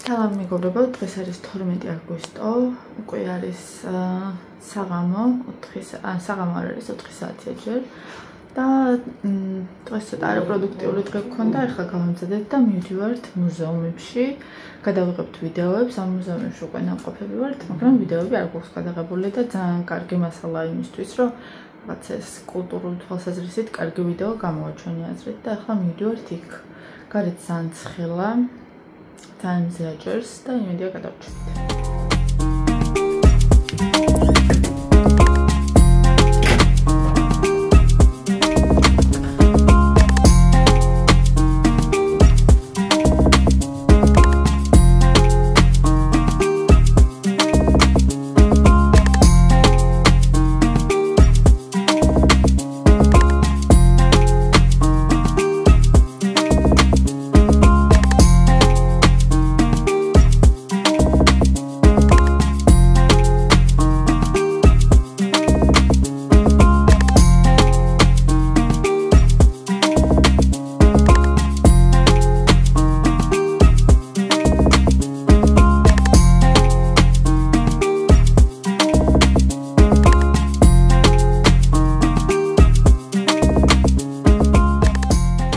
Salam მეგობრებო, დღეს არის 12 აგვისტო, უკვე არის საღამო, 4 საღამო არ არის 4 საათია ჯერ და დღეს ცოტა არაპროდუქტიული დღე გქონდა, ახლა გავამზადეთ და მივდივართ მუზეუმებში, გადავიღებთ ვიდეოებს, ამ მუზეუმებში უკვე ნამყოფები ვართ, მაგრამ ვიდეოები არ გვაქვს გადაღებული და ძალიან კარგი მასალა იმისთვის, რომ რაღაც ეს კულტურული თვალსაზრისით კარგი ვიდეო გამოვაჩვენე აზრით და ახლა მივდივართ იქ. გარეთ ძალიან ცხელა. Time zagers და იმედია გადავჭრით.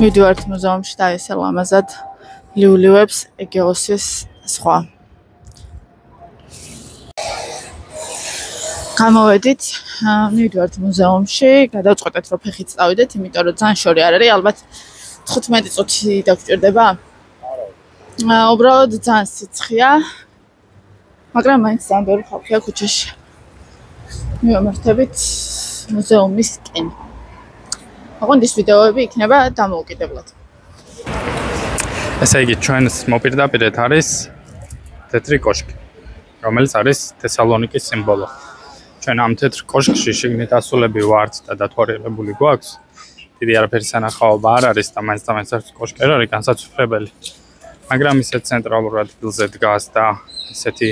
მივდივართ მუზეუმში და ესე ლამაზად ლიულივებს ეგეოსის სხვა. გამოვედით, მივდივართ მუზეუმში, გადავწყვეტეთ რომ ფეხით წავიდეთ, იმიტომ რომ ძალიან შორი არ არის, ალბათ 15 წუთი დაგჭირდება. უბრალოდ ძალიან სიცხეა, მაგრამ მაინც ძალიან ბევრი ხალხია ქუჩაში. მივამართებით მუზეუმისკენ. Oqond is ვიდეოები იქნება დამოუკიდებლად. ესე იგი, ჩვენს მოპირდაპირედ არის თეთრი კოშკი, რომელიც არის თესალონიკის სიმბოლო. ჩვენ ამ თეთრ კოშკში შიგნით ასულები ვართ და დათვალიერებული გვაქვს. დიდი არაფერი სანახაობა არ არის და მაინც არის კოშკი არის განსაცვიფრებელი. მაგრამ ისე ცენტრალურ ადგილზე დგას და ესეთი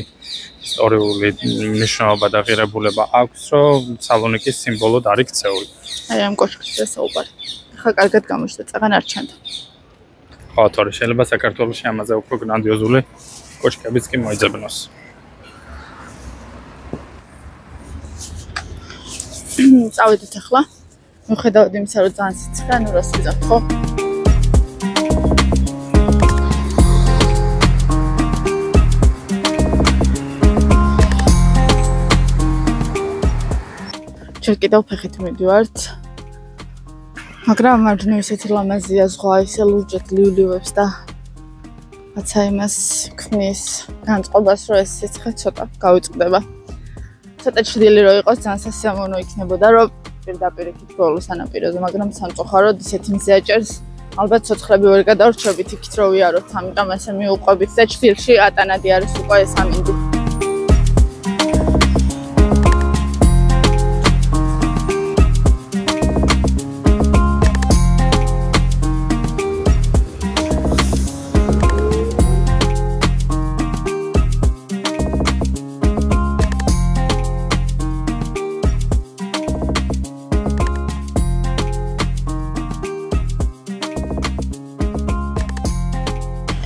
ისტორიული მნიშვნელობა და ღირებულება აქვს, რომ სალონიკის სიმბოლოდ არის ქცეული. აი ამ კოშკში საუბარი. ახლა კარგად გამოჩნდა, წაღან არ ჩანდა. ხო, თორე შეიძლება საქართველოში ამაზე უფრო გრანდიოზული კოშკებიც კი მოიძებნოს. წავედით ახლა. მიუხედავად იმისა, რომ ძალიან სიცხეა, ნუ რას ვიზამთ, ხო? ჩვენ კიდევ ფეხით მივდივართ. მაგრამ მარჯვნივ ისეთი ლამაზია ზღვა, ისე ლურჯად ლიულივებს და რაცა იმას ქმნის განწყობას, რომ ეს სიცხე ცოტა გავიწყდება. ცოტა ჩრდილი რო იყოს, ძალიან სასიამოვნო იქნებოდა, რომ პირდაპირ იქით ბოლოს ანაპიროზე, მაგრამ სამწუხაროდ ისეთი მზე აჭერს. ალბათ ცოცხლები ვერ გადავრჩებით იქით რო ვიაროთ, ამიტომ ასე მიუყვებით და ჩრდილში ატანადი არის უკვე ეს ამინდი.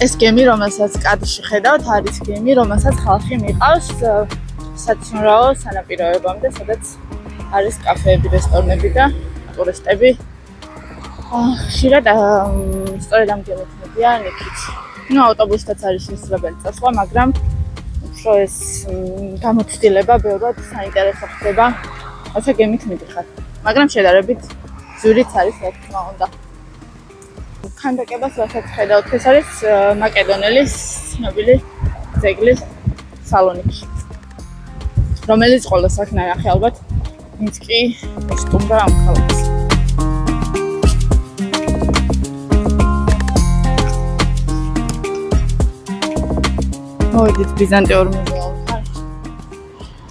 ეს გემი, რომელსაც კადრში ხედავთ, არის გემი, რომელსაც ხალხი მიყავს საცუნრაო სანაპიროებამდე, სადაც არის კაფეები, რესტორნები და ტურისტები. ხშირად სწორედ ამ გემით მიდიან იქით. ნუ ავტობუსთაც არის შესაძლებელი წასვლა, მაგრამ უფრო ეს გამოცდილება ბევრად საინტერესო ხდება, რათა გემით მიდიხარ. მაგრამ შედარებით ძვირიც არის, რა თქმა უნდა. ქანდაკებას რასაც ხედავთ, ეს არის მაკედონელის ცნობილი ძეგლი სალონიკში, რომელიც ყოველს აქ ნახე ალბათ, ვინც კი მოსტუმრა ამ ქალაქს. მოვედით ბიზანტიურ მუზეუმთან,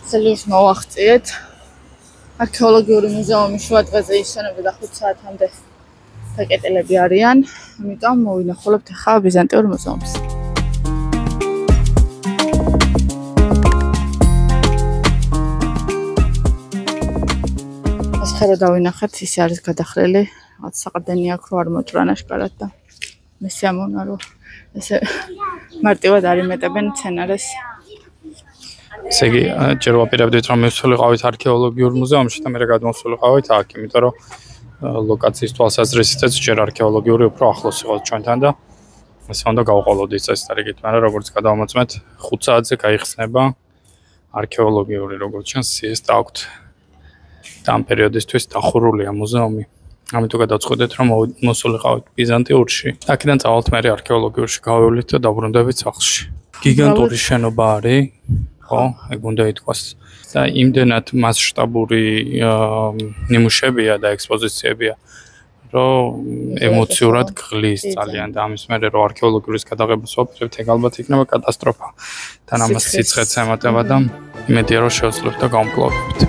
სელევს მოვახციეთ. არქეოლოგიური მუზეუმი შუა დღეზე ისვენებდა 5 საათამდე. საკეტელები არიან, ამიტომ მოვინახულებთ ახლა ბიზანტიურ მუზეუმს. ასხერო დავინახეთ, ისე არის გადახრილი, რაღაც საყრდენი აქვს, რომ არ მოჭრა ნაშკარად და მე სიამოვნა, რომ ესე მარტივად არ იმეტებენ მცენარეს. ესე იგი, ჯერ ვაპირებდით რომ მივსულიყავით არქეოლოგიურ მუზეუმში და მერე გადმოვსულიყავით აქ, იმიტომ რომ ლოკაციის თვალსაზრისითაც ჯერ არქეოლოგიური უფრო ახლოს იყო ჩვენთან და ესე უნდა გავყოლოდით წესდარიგით, მაგრამ როგორც გადავამოწმეთ 5 საათზე გაიხსნება არქეოლოგიური როგორც ჩანს სიესტა აქვთ. და ამ პერიოდისთვის დახურულია მუზეუმი. ამიტომ გადავწყვეტეთ რომ მოსულიყავით ბიზანტიურში. აქედან წავალთ მერე არქეოლოგიურში გავევლით და დაბრუნდებით სახლში. გიგანტური შენობა არის, ხო, ეგ უნდა ითქვას. და იმდენად მასშტაბური ნიმუშებია და ექსპოზიციებია, რომ ემოციურად გღლის ძალიან და ამის მერე რომ არქეოლოგიურის გადაღებას ვაპირებთ, ეგ ალბათ იქნება კატასტროფა. თან ამას სიცხეც ემატება და იმედია რომ შევსლებთ და გავმკლავებთ.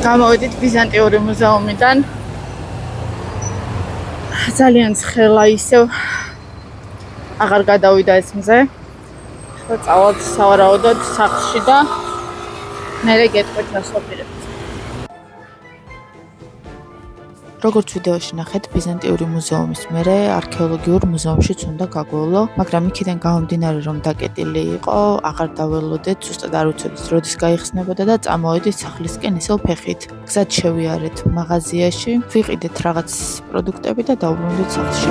გამოვედით ბიზანტიური მუზეუმიდან. ძალიან ცხელა ისევ აღარ გადავიდა ეს მზე. ხო, წავალთ სავარაუდოდ სახლში და მერე გეტყვით რას ვაპირებთ. როგორც ვიდეოში ნახეთ, ბიზანტიური მუზეუმის მერე არქეოლოგიურ მუზეუმშიც უნდა გაგვევლო, მაგრამ იქიდან გამომდინარე რომ დაკეტილი იყო, აღარ დაველოდეთ, ზუსტად არ ვიცოდით როდის გაიხსნებოდა და წამოვედით სახლისკენ ისევ ფეხით. გზად შევიარეთ მაღაზიაში, ვიყიდეთ რაღაც პროდუქტები და დავბრუნდით სახლში.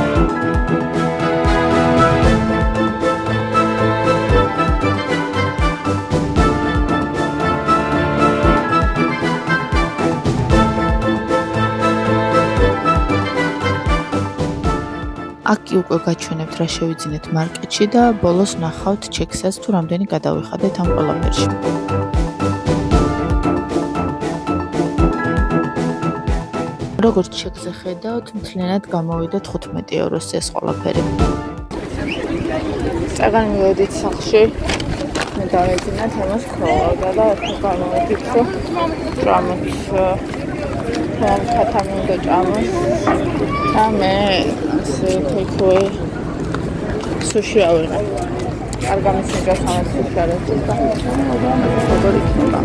აქ უკვე გაჩვენებთ რა შევიძინეთ მარკეტში და ბოლოს ნახავთ ჩექსას თუ რამდენი გადავიხადეთ ამ ყველაფერში. როგორც ჩეკზე ხედავთ, მთლიანად გამოვიდა 15 ევროს ეს ყველაფერი. წაგან მივედით სახლში. მე დავეძინათ ამას ქროლა და ახლა გამოვიფიქრო რამაც ხათამი უნდა ჭამოს. და მე თექოე სუში ავიღე. არ გამისინდა სამას სუში არ არის და როგორი იქნება.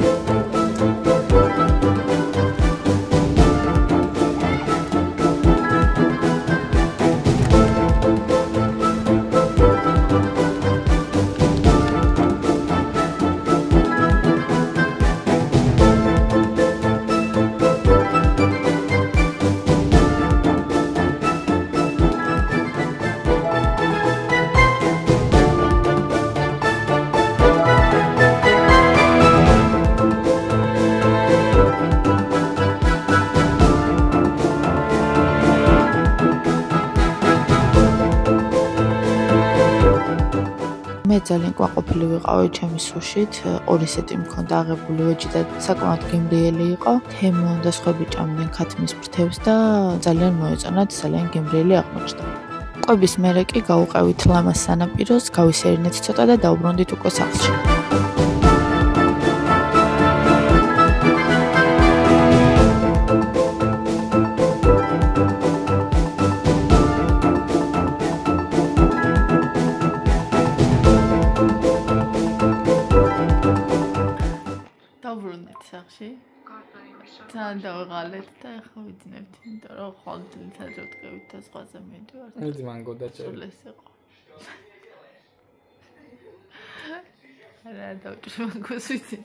მე ძალიან ყვაყოფილი ვიყავი ჩემი სუშით, 2 სეტი მქონდა აღებული ვეჯი და საკმაოდ გემრიელი იყო. თემო და სხვები ჭამდნენ ქათმის ფრთებს და ძალიან მოეწონათ, ძალიან გემრიელი აღმოჩნდა. ყვების მერე კი გავუყევით ლამას სანაპიროს, გავისერინეთ ცოტა და დავბრუნდით უკვე სახლში. სახლში ძალიან დავიღალეთ და ახლა ვიძინებთ, იმიტომ რომ ხვალდით აჯობდებით და სხვაზე მიდივართ. ერთი მანგო დაჭერე. ეს იყო. რა დავჭრე მანგოს ვიცი.